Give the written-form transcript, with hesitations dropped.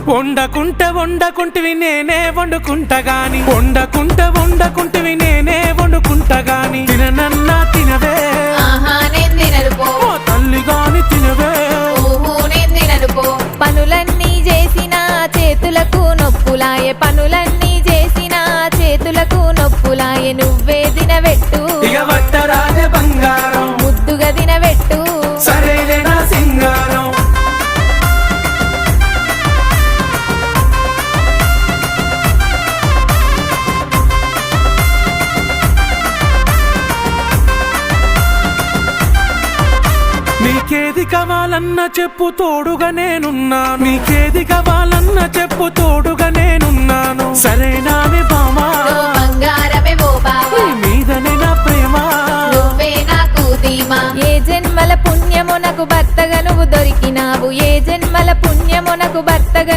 వండకుంటివి నేనే వండుకుంటా గాని వండకుంటివి నేనే వండుకుంటా గాని తిననన్నా తినవే ఓ తల్లి గాని తినవే పనులన్నీ చేసిన చేతులకు నొప్పులాయే పనులన్నీ చేసిన చేతులకు నొప్పులాయే నువ్వే దినవెట్టు ఇక వట్టరాజే బంగారం ముద్దుగా దినవెట్టు సరేలే నా సింగారం నీకేది కావాలన్నా చెప్పు తోడుగా నేనున్నాను నీకేది కావాలన్నా చెప్పు తోడుగా నేనున్నాను సరేనానే బామా బంగారమే ఓ బావా నీ మీదనే నా ప్రేమ నువ్వే నాకు ధీమా ఏ జన్మల పుణ్యము నాకు భర్తగా నువ్వు దొరికినావు ఏ జన్మల పుణ్యము నాకు భర్తగా